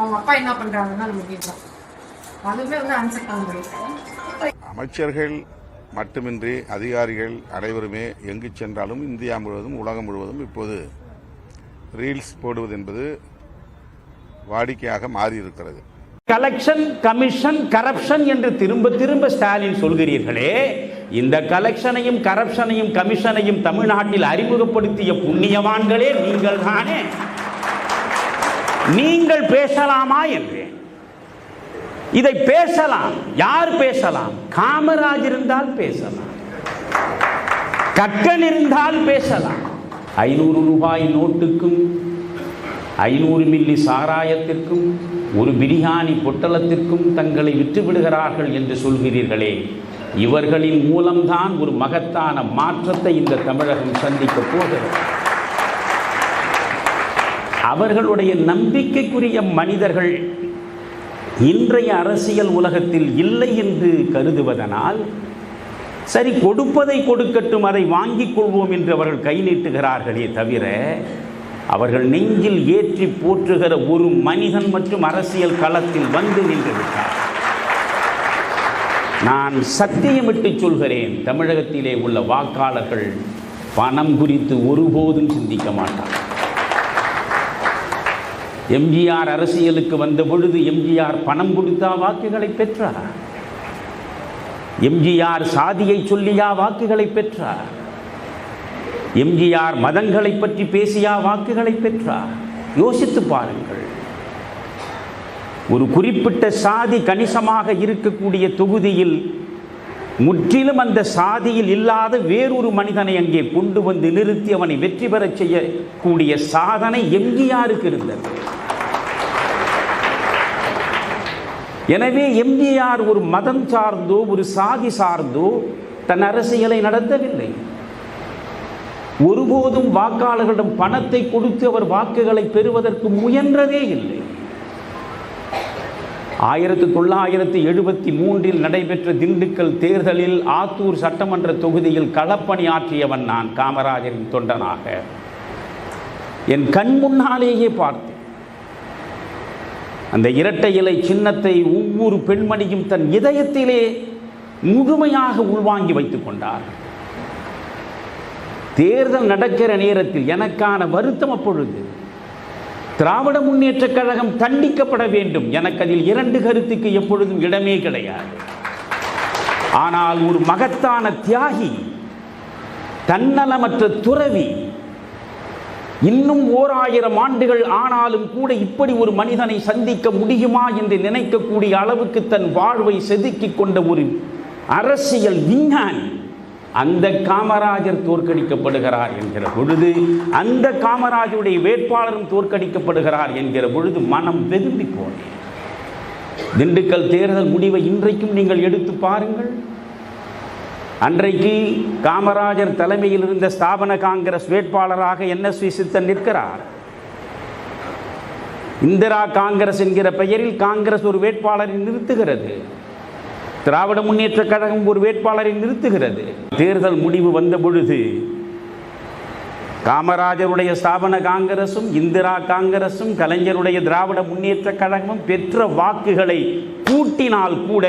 அவங்க அப்பா என்ன பண்றாங்கன்னா நம்ம கேட்கலாம். அதுவுமே ஆன்சர் பண்ண முடியும். அமைச்சர்கள் மட்டுமின்றி அதிகாரிகள் அனைவருமே எங்கு சென்றாலும் இந்தியா முழுவதும் உலகம் முழுவதும் இப்போது ரீல்ஸ் போடுவது என்பது வாடிக்கையாக மாறியிருக்கிறது. கலெக்ஷன், கமிஷன், கரப்ஷன் என்று திரும்ப திரும்ப ஸ்டாலின் சொல்கிறீர்களே, இந்த கலெக்ஷனையும் கரப்ஷனையும் கமிஷனையும் தமிழ்நாட்டில் அறிமுகப்படுத்திய புண்ணியவான்களே நீங்கள் தானே. நீங்கள் பேசலாமா என்றேன். இதை பேசலாம். யார் பேசலாம்? காமராஜ் இருந்தால் பேசலாம், கக்கன் இருந்தால் பேசலாம். 500 ரூபாய் நோட்டுக்கும் 500 மில்லி சாராயத்திற்கும் ஒரு பிரியாணி பொட்டலத்திற்கும் தங்களை விற்றுவிடுகிறார்கள் என்று சொல்கிறீர்களே, இவர்களின் மூலம்தான் ஒரு மகத்தான மாற்றத்தை இந்த தமிழகம் சந்திக்கப் போகிறது. அவர்களுடைய நம்பிக்கைக்குரிய மனிதர்கள் இன்றைய அரசியல் உலகத்தில் இல்லை என்று கருதுவதனால், சரி கொடுப்பதை கொடுக்கட்டும், அதை வாங்கிக் கொள்வோம் என்று அவர்கள் கை நீட்டுகிறார்களே தவிர, அவர்கள் நெஞ்சில் ஏற்றி போற்றுகிற ஒரு மனிதன் மற்றும் அரசியல் களத்தில் வந்து நின்று விட்டார். நான் சத்தியமிட்டு சொல்கிறேன், தமிழகத்திலே உள்ள வாக்காளர்கள் பணம் குறித்து ஒருபோதும் சிந்திக்க மாட்டார். எம்ஜிஆர் அரசியலுக்கு வந்த பொழுது எம்ஜிஆர் பணம் கொடுத்தா வாக்குகளை பெற்றார்? எம்ஜிஆர் சாதியை சொல்லியா வாக்குகளை பெற்றார்? எம்ஜிஆர் மதங்களை பற்றி பேசியா வாக்குகளை பெற்றார்? யோசித்து பாருங்கள். ஒரு குறிப்பிட்ட சாதி கணிசமாக இருக்கக்கூடிய தொகுதியில் முற்றிலும் அந்த சாதியில் இல்லாத வேறொரு மனிதனை அங்கே கொண்டு வந்து நிறுத்தி அவனை வெற்றி பெறச் செய்யக்கூடிய சாதனை எம்ஜிஆருக்கு இருந்தது. எனவே எம்ஜிஆர் ஒரு மதம் சார்ந்தோ ஒரு சாதி சார்ந்தோ தன் அரசியலை நடத்தவில்லை. ஒருபோதும் வாக்காளர்களிடம் பணத்தை கொடுத்து அவர் வாக்குகளை பெறுவதற்கு முயன்றதே இல்லை. 1973 நடைபெற்ற திண்டுக்கல் தேர்தலில் ஆத்தூர் சட்டமன்ற தொகுதியில் களப்பணி ஆற்றியவன் நான், காமராஜரின் தொண்டனாக. என் கண் முன்னாலேயே பார்த்தேன். அந்த இரட்டை இலை சின்னத்தை ஒவ்வொரு பெண்மணியும் தன் இதயத்திலே முழுமையாக உள்வாங்கி வைத்துக் கொண்டார். தேர்தல் நடக்கிற நேரத்தில் எனக்கான வருத்தம் அப்பொழுது, திராவிட முன்னேற்ற கழகம் தண்டிக்கப்பட வேண்டும். எனக்கு அதில் 2 கருத்துக்கு எப்பொழுதும் இடமே கிடையாது. ஆனால் ஒரு மகத்தான தியாகி, தன்னலமற்ற துறவி, இன்னும் 1000 ஆண்டுகள் ஆனாலும் கூட இப்படி ஒரு மனிதனை சந்திக்க முடியுமா என்று நினைக்கக்கூடிய அளவுக்கு தன் வாழ்வை செதுக்கிக் கொண்ட ஒரு அரசியல் விஞ்ஞானி, அந்த காமராஜர் தோற்கடிக்கப்படுகிறார் என்கிற பொழுது, அந்த காமராஜருடைய வேட்பாளரும் தோற்கடிக்கப்படுகிறார் என்கிற பொழுது மனம் வெதும்பி போனேன். திண்டுக்கல் தேர்தல் முடிவை இன்றைக்கும் நீங்கள் எடுத்து பாருங்கள். அன்றைக்கு காமராஜர் தலைமையில் இருந்த ஸ்தாபன காங்கிரஸ் வேட்பாளராக NSV சித்தன் நிற்கிறார். இந்திரா காங்கிரஸ் என்கிற பெயரில் காங்கிரஸ் ஒரு வேட்பாளரை நிறுத்துகிறது. திராவிட முன்னேற்ற கழகம் ஒரு வேட்பாளரை நிறுத்துகிறது. தேர்தல் முடிவு வந்த பொழுது காமராஜருடைய ஸ்தாபன காங்கிரசும் இந்திரா காங்கிரசும் கலைஞருடைய திராவிட முன்னேற்ற கழகமும் பெற்ற வாக்குகளை கூட்டினால் கூட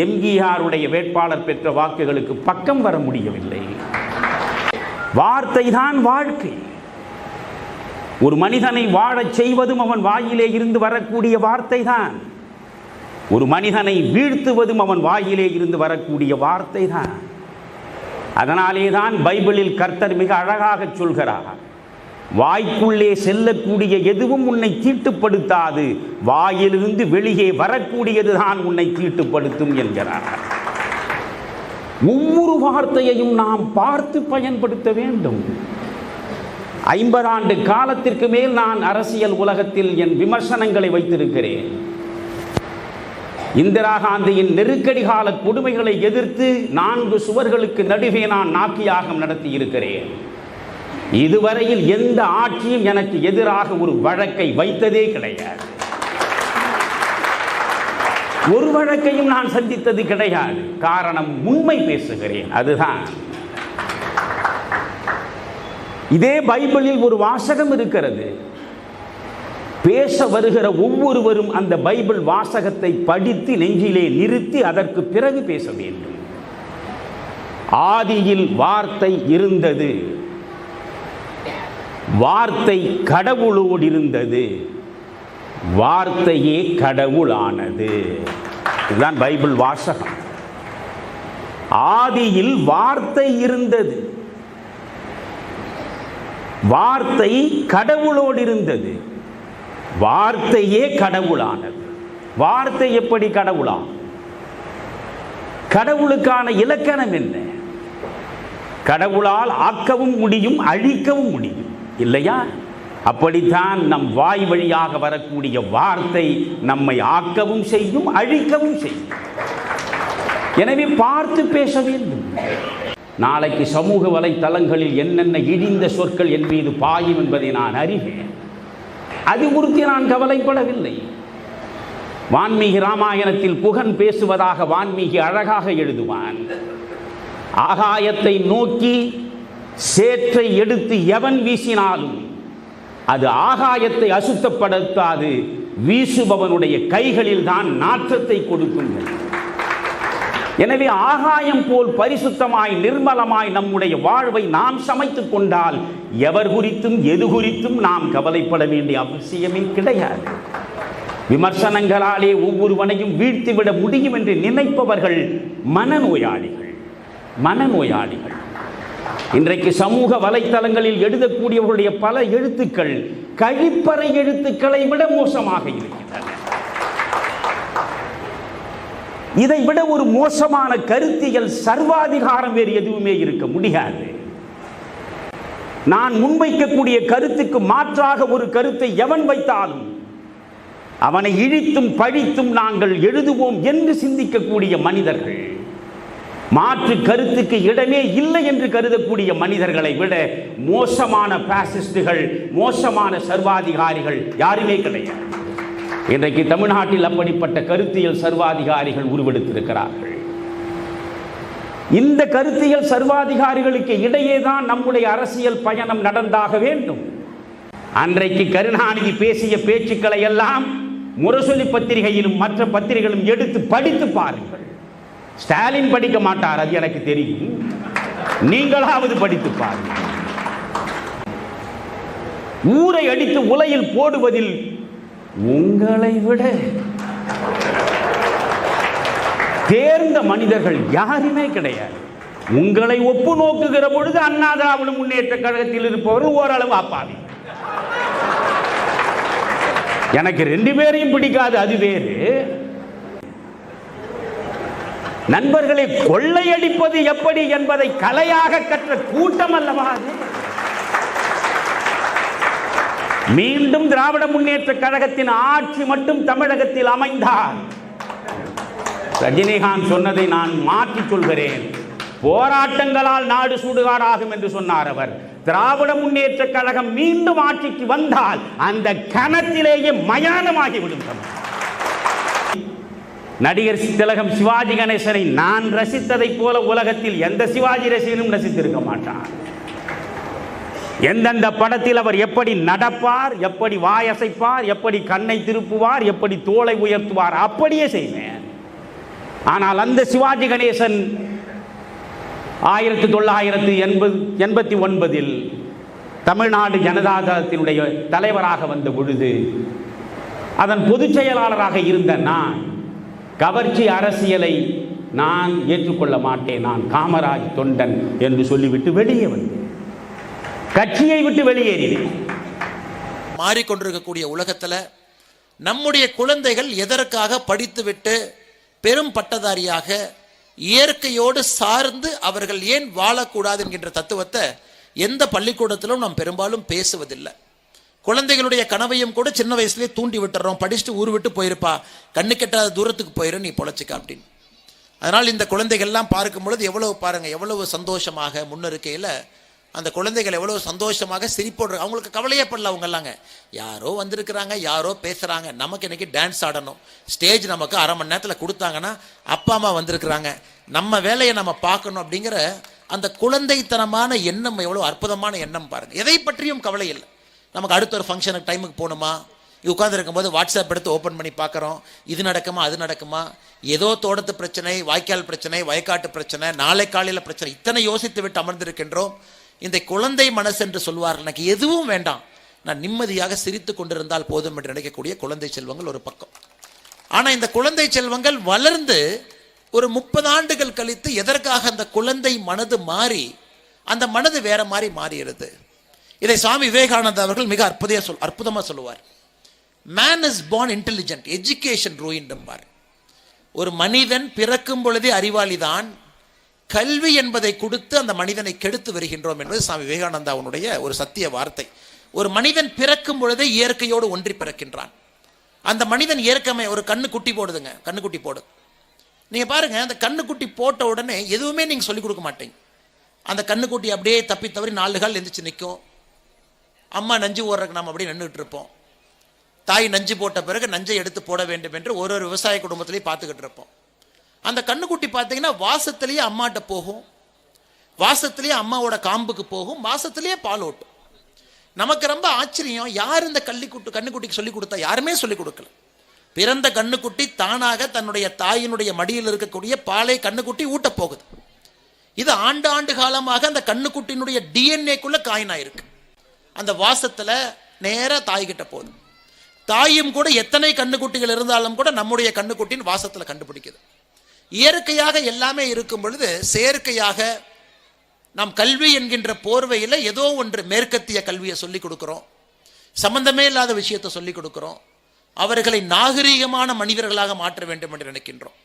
எம்ஜிஆருடைய வேட்பாளர் பெற்ற வாக்குகளுக்கு பக்கம் வர முடியவில்லை. வார்த்தை தான் வாழ்க்கை. ஒரு மனிதனை வாழச் செய்வதும் அவன் வாயிலே இருந்து வரக்கூடிய வார்த்தை தான். ஒரு மனிதனை வீழ்த்துவதும் அவன் வாயிலே இருந்து வரக்கூடிய வார்த்தை தான். அதனாலே தான் பைபிளில் கர்த்தர் மிக அழகாக சொல்கிறார், வாய்க்குள்ளே செல்லக்கூடிய எதுவும் உன்னை தீட்டுப்படுத்தாது, வாயிலிருந்து வெளியே வரக்கூடியதுதான் உன்னை தீட்டுப்படுத்தும் என்கிறார். ஒவ்வொரு வார்த்தையையும் நாம் பார்த்து பயன்படுத்த வேண்டும். 50 ஆண்டு காலத்திற்கு மேல் நான் அரசியல் உலகத்தில் என் விமர்சனங்களை வைத்திருக்கிறேன். இந்திரா காந்தியின் நெருக்கடி கால கொடுமைகளை எதிர்த்து 4 சுவர்களுக்கு நடுவே நான் நாக்கியாகம் நடத்தி இருக்கிறேன். இதுவரையில் எந்த ஆட்சியும் எனக்கு எதிராக ஒரு வழக்கை வைத்ததே கிடையாது. ஒரு வழக்கையும் நான் சந்தித்தது கிடையாது. காரணம், உண்மை பேசுகிறேன். அதுதான். இதே பைபிளில் ஒரு வாசகம் இருக்கிறது, பேச வருகிற ஒவ்வொருவரும் அந்த பைபிள் வாசகத்தை படித்து நெஞ்சிலே நிறுத்தி அதற்கு பிறகு பேச வேண்டும். ஆதியில் வார்த்தை இருந்தது, வார்த்தை கடவுளோடு இருந்தது, வார்த்தையே கடவுளானது. இதுதான் பைபிள் வாசகம். ஆதியில் வார்த்தை இருந்தது, வார்த்தை கடவுளோடு இருந்தது, வார்த்தையே கடவுளானது. வார்த்தை எப்படி கடவுளா? கடவுளுக்கான இலக்கணம் என்ன? கடவுளால் ஆக்கவும் முடியும், அழிக்கவும் முடியும், இல்லையா? அப்படித்தான் நம் வாய் வழியாக வரக்கூடிய வார்த்தை நம்மை ஆக்கவும் செய்யும், அழிக்கவும் செய்யும். எனவே பார்த்து பேச வேண்டும். நாளைக்கு சமூக வலைத்தளங்களில் என்னென்ன இழிந்த சொற்கள் என் மீது பாயும் என்பதை நான் அறிவேன். அது குறித்து நான் கவலைப்படவில்லை. வான்மீகி ராமாயணத்தில் குகன் பேசுவதாக வான்மீகி அழகாக எழுதுவான். ஆகாயத்தை நோக்கி சேற்றை எடுத்து எவன் வீசினாலும் அது ஆகாயத்தை அசுத்தப்படுத்தாது, வீசுபவனுடைய கைகளில் தான் நாற்றத்தை கொடுக்கும். எனவே ஆகாயம் போல் பரிசுத்தமாய் நிர்மலமாய் நம்முடைய வாழ்வை நாம் சமைத்துக் கொண்டால் எவர் குறித்தும் எது குறித்தும் நாம் கவலைப்பட வேண்டிய அவசியமே கிடையாது. விமர்சனங்களாலே ஒவ்வொருவனையும் வீழ்த்திவிட முடியும் என்று நினைப்பவர்கள் மனநோயாளிகள். மனநோயாளிகள். இன்றைக்கு சமூக வலைத்தளங்களில் எழுதக்கூடியவர்களுடைய பல எழுத்துக்கள் கழிப்பறை எழுத்துக்களை விட மோசமாக இருக்கின்றன. இதை விட ஒரு மோசமான கருத்தியல் சர்வாதிகாரம் வேறு எதுவுமே இருக்க முடியாது. நான் முன்வைக்கக்கூடிய கருத்துக்கு மாற்றாக ஒரு கருத்தை எவன் வைத்தாலும் அவனை இழித்தும் பழித்தும் நாங்கள் எழுதுவோம் என்று சிந்திக்கக்கூடிய மனிதர்கள், மாற்று கருத்துக்கு இடமே இல்லை என்று கருதக்கூடிய மனிதர்களை விட மோசமான பாசிஸ்டுகள், மோசமான சர்வாதிகாரிகள் யாருமே கிடையாது. இன்றைக்கு தமிழ்நாட்டில் அப்படிப்பட்ட கருத்தியல் சர்வாதிகாரிகள் உருவெடுத்திருக்கிறார்கள். இந்த கருத்தியல் சர்வாதிகாரிகளுக்கு இடையேதான் நம்முடைய அரசியல் பயணம் நடந்தாக வேண்டும். அன்றைக்கு கருணாநிதி பேசிய பேச்சுக்களை எல்லாம் முரசொலி பத்திரிகையிலும் மற்ற பத்திரிகைகளும் எடுத்து படித்து பாருங்கள். ஸ்டாலின் படிக்க மாட்டார், அது எனக்கு தெரியும். நீங்களாவது படித்து பாருங்கள். ஊரை அடித்து உலையில் போடுவதில் உங்களை விட தேர்ந்த மனிதர்கள் யாருமே கிடையாது. உங்களை ஒப்பு நோக்குகிற பொழுது அண்ணா திராவிட முன்னேற்ற கழகத்தில் இருப்பவர்கள் ஓரளவு அப்பாவி. எனக்கு ரெண்டு பேரையும் பிடிக்காது, அது வேறு. நண்பர்களை கொள்ளையடிப்பது எப்படி என்பதை கலையாக கற்ற கூட்டம் அல்லவா அது? மீண்டும் திராவிட முன்னேற்ற கழகத்தின் ஆட்சி மட்டும் தமிழகத்தில் அமைந்தால், ரஜினிகாந்த் சொன்னதை நான் மாற்றி சொல்கிறேன், போராட்டங்களால் நாடு சுடுகாடாகும் என்று சொன்னார் அவர். திராவிட முன்னேற்ற கழகம் மீண்டும் ஆட்சிக்கு வந்தால் அந்த கணத்திலேயே மயானமாகிவிடும். நடிகர் திலகம் சிவாஜி கணேசனை நான் ரசித்ததை போல உலகத்தில் எந்த சிவாஜி ரசிகனும் ரசித்திருக்க மாட்டான். எந்தெந்த படத்தில் அவர் எப்படி நடப்பார், எப்படி வாயசைப்பார், எப்படி கண்ணை திருப்புவார், எப்படி தோளை உயர்த்துவார், அப்படியே செய்வேன். ஆனால் அந்த சிவாஜி கணேசன் 1989 தமிழ்நாடு ஜனதாதளத்தினுடைய தலைவராக வந்த பொழுது அதன் பொதுச் செயலாளராக இருந்த நான் கவர்ச்சி அரசியலை நான் ஏற்றுக்கொள்ள மாட்டேன், நான் காமராஜ் தொண்டன் என்று சொல்லிவிட்டு வெளியே வந்தேன். கட்சியை விட்டு வெளியேறினேன். மாறிக்கொண்டிருக்கக்கூடிய உலகத்தில் நம்முடைய குழந்தைகள் எதற்காக படித்துவிட்டு பெரும் பட்டதாரியாக இயற்கையோடு சார்ந்து அவர்கள் ஏன் வாழக்கூடாது என்கின்ற தத்துவத்தை எந்த பள்ளிக்கூடத்திலும் நாம் பெரும்பாலும் பேசுவதில்லை. குழந்தைகளுடைய கனவையும் கூட சின்ன வயசுலேயே தூண்டி விட்டுறோம். படிச்சுட்டு ஊர் விட்டு போயிருப்பா, கண்ணு கெட்டாத தூரத்துக்கு போயிடும், நீ பொழைச்சிக்க அப்படின்னு. அதனால் இந்த குழந்தைகள்லாம் பார்க்கும் பொழுது எவ்வளவு சந்தோஷமாக முன்னிருக்கையில் அந்த குழந்தைகள் எவ்வளோ சந்தோஷமாக சிரிப்போடு, அவங்களுக்கு கவலையே படல. அவங்கெல்லாங்க யாரோ வந்திருக்கிறாங்க, யாரோ பேசுகிறாங்க, நமக்கு இன்றைக்கி டான்ஸ் ஆடணும், ஸ்டேஜ் நமக்கு அரை மணி நேரத்தில் கொடுத்தாங்கன்னா அப்பா அம்மா வந்திருக்கிறாங்க, நம்ம வேலையை நம்ம பார்க்கணும் அப்படிங்கிற அந்த குழந்தைத்தனமான எண்ணம் எவ்வளோ அற்புதமான எண்ணம் பாருங்கள். எதை பற்றியும் கவலை இல்லை. நமக்கு அடுத்த ஒரு ஃபங்க்ஷனுக்கு டைமுக்கு போகணுமா, உட்கார்ந்து போது வாட்ஸ்அப் எடுத்து ஓப்பன் பண்ணி பார்க்குறோம், இது நடக்குமா அது நடக்குமா, ஏதோ தோட்டத்து பிரச்சனை, வாய்க்கால் பிரச்சனை, வயக்காட்டு பிரச்சனை, நாளை காலையில் பிரச்சனை, இத்தனை யோசித்து விட்டு அமர்ந்திருக்கின்றோம். இந்த குழந்தை மனசு என்று சொல்வார்கள், எனக்கு எதுவும் வேண்டாம், நான் நிம்மதியாக சிரித்து கொண்டிருந்தால் போதும் என்று நினைக்கக்கூடிய குழந்தை செல்வங்கள் ஒரு பக்கம். ஆனால் இந்த குழந்தை செல்வங்கள் வளர்ந்து ஒரு 30 ஆண்டுகள் கழித்து எதற்காக அந்த குழந்தை மனது மாறி அந்த மனது வேற மாதிரி மாறிடுது. இதை சுவாமி விவேகானந்தா அவர்கள் மிக அற்புதமாக சொல்லுவார். Man is born intelligent, education ruined. ஒரு மனிதன் பிறக்கும் பொழுதே அறிவாளிதான், கல்வி என்பதை கொடுத்து அந்த மனிதனை கெடுத்து வருகின்றோம் என்பது சுவாமி விவேகானந்தாவுடைய ஒரு சத்திய வார்த்தை. ஒரு மனிதன் பிறக்கும் பொழுதே இயற்கையோடு ஒன்றி பிறக்கின்றான். அந்த மனிதன் இயற்கை ஒரு கண்ணுக்குட்டி போடுதுங்க, கண்ணுக்குட்டி போடுது. நீங்கள் பாருங்க, அந்த கண்ணுக்குட்டி போட்ட உடனே எதுவுமே நீங்கள் சொல்லிக் கொடுக்க மாட்டீங்க. அந்த கண்ணுக்குட்டி அப்படியே தப்பி தவறி 4 கால் எந்திரிச்சு நிற்கும். அம்மா நஞ்சு ஓடுறதுக்கு நம்ம அப்படியே நின்றுட்டு இருப்போம். தாய் நஞ்சு போட்ட பிறகு நஞ்சை எடுத்து போட வேண்டும் என்று ஒரு விவசாய குடும்பத்திலேயே பார்த்துக்கிட்டு இருப்போம். அந்த கண்ணுக்குட்டி பார்த்தீங்கன்னா வாசத்திலேயே அம்மாட்ட போகும், வாசத்திலேயே அம்மாவோட காம்புக்கு போகும், வாசத்திலேயே பால் ஓட்டும். நமக்கு ரொம்ப ஆச்சரியம், யார் இந்த கண்ணுக்குட்டிக்கு சொல்லிக் கொடுத்தா? யாருமே சொல்லிக் கொடுக்கல. பிறந்த கண்ணுக்குட்டி தானாக தன்னுடைய தாயினுடைய மடியில் இருக்கக்கூடிய பாலை கண்ணுக்குட்டி ஊட்ட போகுது. இது ஆண்டு காலமாக அந்த கண்ணுக்குட்டியினுடைய டிஎன்ஏக்குள்ள காயினாயிருக்கு. அந்த வாசத்துல நேரா தாய்கிட்ட போகுது. தாயும் கூட எத்தனை கண்ணுக்குட்டிகள் இருந்தாலும் கூட நம்முடைய கண்ணுக்குட்டின் வாசத்துல கண்டுபிடிக்குது. இயற்கையாக எல்லாமே இருக்கும் பொழுது செயற்கையாக நாம் கல்வி என்கின்ற போர்வையில் ஏதோ ஒன்று மேற்கத்திய கல்வியை சொல்லிக் கொடுக்கிறோம், சம்பந்தமே இல்லாத விஷயத்தை சொல்லிக் கொடுக்கிறோம், அவர்களை நாகரீகமான மனிதர்களாக மாற்ற வேண்டும் என்று நினைக்கின்றோம்.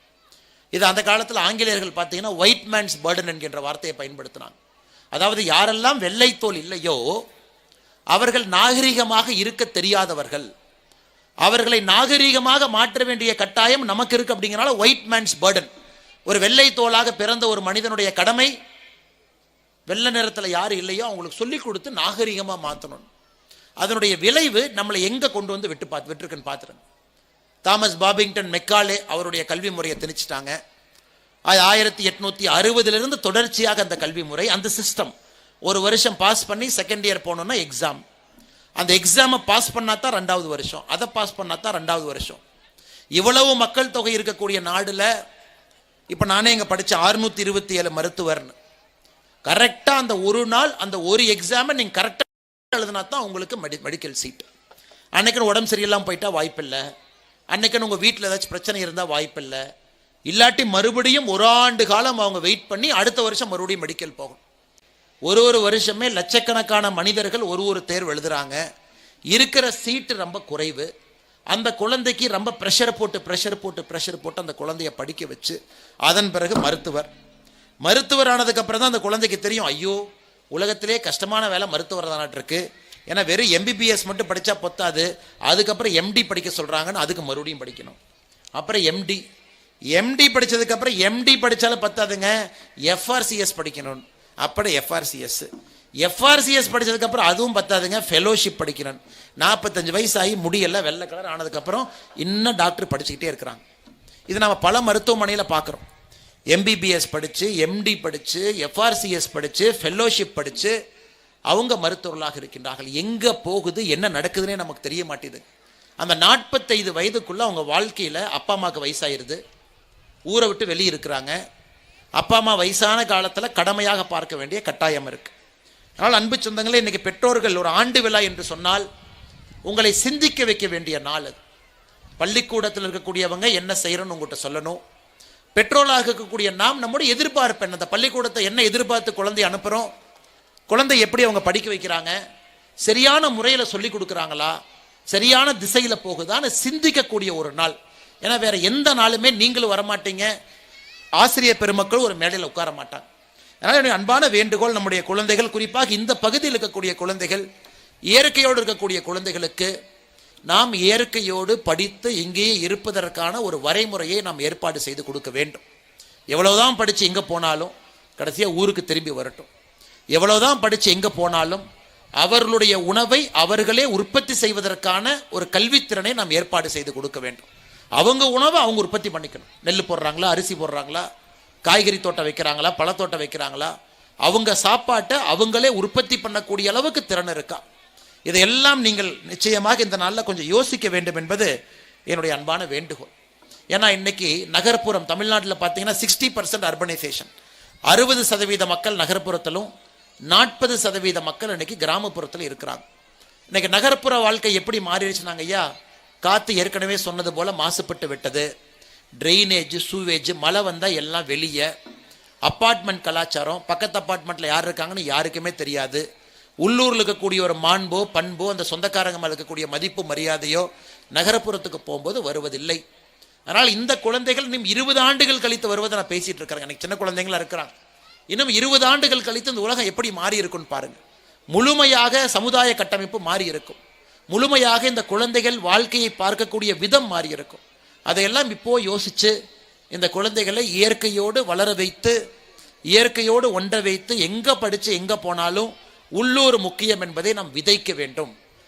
இது அந்த காலத்தில் ஆங்கிலேயர்கள் பார்த்தீங்கன்னா ஒயிட் மேன்ஸ் பர்டன் என்கின்ற வார்த்தையை பயன்படுத்தினாங்க. அதாவது யாரெல்லாம் வெள்ளைத்தோல் இல்லையோ அவர்கள் நாகரீகமாக இருக்க தெரியாதவர்கள், அவர்களை நாகரீகமாக மாற்ற வேண்டிய கட்டாயம் நமக்கு இருக்கு. அப்படிங்கிறனால ஒயிட் மேன்ஸ் பர்டன். ஒரு வெள்ளை தோலாக பிறந்த ஒரு மனிதனுடைய கடமை வெள்ளை நிறத்தில் யார் இல்லையோ அவங்களுக்கு சொல்லிக் கொடுத்து நாகரீகமாக மாற்றணும். அதனுடைய விளைவு நம்மளை எங்கே கொண்டு வந்து விட்டுருக்குன்னு பார்த்துருங்க. தாமஸ் பாபிங்டன் மெக்காலே அவருடைய கல்வி முறையை திணிச்சிட்டாங்க. 1860 தொடர்ச்சியாக அந்த கல்வி முறை, அந்த சிஸ்டம், ஒரு வருஷம் பாஸ் பண்ணி செகண்ட் இயர் போனோம்னா எக்ஸாம், அந்த எக்ஸாமை பாஸ் பண்ணா தான் 2வது வருஷம், அதை பாஸ் பண்ணா தான் 2வது வருஷம். இவ்வளவு மக்கள் தொகை இருக்கக்கூடிய நாடுல இப்போ நானே இங்கே படித்த 627 மருத்துவர்னு கரெக்டாக அந்த ஒரு நாள் அந்த ஒரு எக்ஸாமை நீங்கள் கரெக்டாக எழுதினா தான் உங்களுக்கு மெடிக்கல் சீட். அன்னைக்குன்னு உடம்பு சரியில்லாமல் போயிட்டா வாய்ப்பில்லை, அன்னைக்குன்னு உங்கள் வீட்டில் ஏதாச்சும் பிரச்சனை இருந்தால் வாய்ப்பில்லை, இல்லாட்டி மறுபடியும் 1 ஆண்டு காலம் அவங்க வெயிட் பண்ணி அடுத்த வருஷம் மறுபடியும் மெடிக்கல் போகணும். ஒரு வருஷமே லட்சக்கணக்கான மனிதர்கள் ஒரு தேர்வு எழுதுறாங்க. இருக்கிற சீட்டு ரொம்ப குறைவு. அந்த குழந்தைக்கு ரொம்ப ப்ரெஷர் போட்டு அந்த குழந்தைய படிக்க வச்சு அதன் பிறகு மருத்துவர் ஆனதுக்கு அப்புறம் தான் அந்த குழந்தைக்கு தெரியும், ஐயோ உலகத்திலே கஷ்டமான வேலை மருத்துவர் தானாட்டு இருக்கு. ஏன்னா வெறும் எம்பிபிஎஸ் மட்டும் படித்தா பொத்தாது, அதுக்கப்புறம் எம்டி படிக்க சொல்கிறாங்கன்னு அதுக்கு மறுபடியும் படிக்கணும். அப்புறம் எம்டி படித்ததுக்கப்புறம் எம்டி படித்தாலும் பத்தாதுங்க, எஃப்ஆர்சிஎஸ் படிக்கணும். அப்படி எஃப்ஆர்சிஎஸ் படித்ததுக்கப்புறம் அதுவும் பத்தாதுங்க, ஃபெலோஷிப் படிக்கணும். 45 வயசு ஆகி முடியெல்லாம் வெள்ளை கலர் ஆனதுக்கப்புறம் இன்னும் டாக்டர் படிச்சுக்கிட்டே இருக்கிறாங்க. இது நம்ம பல மருத்துவமனையில் பார்க்குறோம். எம்பிபிஎஸ் படித்து, எம்டி படித்து, எஃப்ஆர்சிஎஸ் படித்து, ஃபெலோஷிப் படித்து அவங்க மருத்துவர்களாக இருக்கின்றார்கள். எங்கே போகுது என்ன நடக்குதுன்னே நமக்கு தெரிய மாட்டேது. அந்த 45 வயதுக்குள்ளே அவங்க வாழ்க்கையில் அப்பா அம்மாவுக்கு வயசாயிருது, ஊரை விட்டு வெளியே இருக்கிறாங்க. அப்பா அம்மா வயசான காலத்தில் கடமையாக பார்க்க வேண்டிய கட்டாயம் இருக்குது. அதனால் அன்பு சொந்தங்களே, இன்றைக்கி பெற்றோர்கள் ஒரு ஆண்டு விழா என்று சொன்னால் உங்களை சிந்திக்க வைக்க வேண்டிய நாள் அது. பள்ளிக்கூடத்தில் இருக்கக்கூடியவங்க என்ன செய்கிறோன்னு உங்கள்கிட்ட சொல்லணும். பெற்றோராக இருக்கக்கூடிய நாம் நம்முடைய எதிர்பார்ப்பு என்ன, அந்த பள்ளிக்கூடத்தை என்ன எதிர்பார்த்து குழந்தைய அனுப்புகிறோம், குழந்தை எப்படி அவங்க படிக்க வைக்கிறாங்க, சரியான முறையில் சொல்லி கொடுக்குறாங்களா, சரியான திசையில் போகுதான்னு சிந்திக்கக்கூடிய ஒரு நாள். ஏன்னா வேற எந்த நாளுமே நீங்களும் வரமாட்டீங்க, ஆசிரியர் பெருமக்கள் ஒரு மேடையில் உட்கார மாட்டாங்க. அதனால் என்னுடைய அன்பான வேண்டுகோள், நம்முடைய குழந்தைகள், குறிப்பாக இந்த பகுதியில் இருக்கக்கூடிய குழந்தைகள், இயற்கையோடு இருக்கக்கூடிய குழந்தைகளுக்கு நாம் இயற்கையோடு படித்து இங்கேயே இருப்பதற்கான ஒரு வரைமுறையை நாம் ஏற்பாடு செய்து கொடுக்க வேண்டும். எவ்வளவுதான் படித்து எங்கே போனாலும் கடைசியாக ஊருக்கு திரும்பி வரட்டும். எவ்வளவுதான் படித்து எங்கே போனாலும் அவர்களுடைய உணவை அவர்களே உற்பத்தி செய்வதற்கான ஒரு கல்வித்திறனை நாம் ஏற்பாடு செய்து கொடுக்க வேண்டும். அவங்க உணவை அவங்க உற்பத்தி பண்ணிக்கணும். நெல் போடுறாங்களா, அரிசி போடுறாங்களா, காய்கறி தோட்டம் வைக்கிறாங்களா, பழத்தோட்டம் வைக்கிறாங்களா, அவங்க சாப்பாட்டை அவங்களே உற்பத்தி பண்ணக்கூடிய அளவுக்கு திறன் இருக்கா, இதையெல்லாம் நீங்கள் நிச்சயமாக இந்த நாளில் கொஞ்சம் யோசிக்க வேண்டும் என்பது என்னுடைய அன்பான வேண்டுகோள். ஏன்னா இன்னைக்கு நகர்ப்புறம் தமிழ்நாட்டில் பார்த்தீங்கன்னா 60% அர்பனைசேஷன், 60% மக்கள் நகர்ப்புறத்திலும் 40% மக்கள் இன்னைக்கு கிராமப்புறத்தில் இருக்கிறாங்க. இன்னைக்கு நகர்ப்புற வாழ்க்கை எப்படி மாறிடுச்சுனாங்க ஐயா, காற்று ஏற்கனவே சொன்னது போல மாசுபட்டு விட்டது, ட்ரெயினேஜ் சூவேஜ், மழை வந்தால் எல்லாம் வெளியே, அப்பார்ட்மெண்ட் கலாச்சாரம், பக்கத்து அப்பார்ட்மெண்ட்டில் யார் இருக்காங்கன்னு யாருக்குமே தெரியாது, உள்ளூரில் இருக்கக்கூடிய ஒரு மாண்போ பண்போ அந்த சொந்தக்காரங்க மேலே இருக்கக்கூடிய மதிப்பு மரியாதையோ நகரப்புறத்துக்கு போகும்போது வருவதில்லை. அதனால் இந்த குழந்தைகள் இன்னும் 20 ஆண்டுகள் கழித்து வருவதை நான் பேசிகிட்டு இருக்கிறேன். எனக்கு சின்ன குழந்தைங்களா இருக்கிறாங்க. இன்னும் 20 ஆண்டுகள் கழித்து இந்த உலகம் எப்படி மாறி இருக்குன்னு பாருங்க. முழுமையாக சமுதாய கட்டமைப்பு மாறி இருக்கும், முழுமையாக இந்த குழந்தைகள் வாழ்க்கையை பார்க்கக்கூடிய விதம் மாறி இருக்கும். அதையெல்லாம் இப்போ யோசிச்சு இந்த குழந்தைகளை இயற்கையோடு வளர வைத்து, இயற்கையோடு ஒன்ற வைத்து, எங்கே படித்து எங்கே போனாலும் உள்ளூர் முக்கியம் என்பதை நாம் விதைக்க வேண்டும்.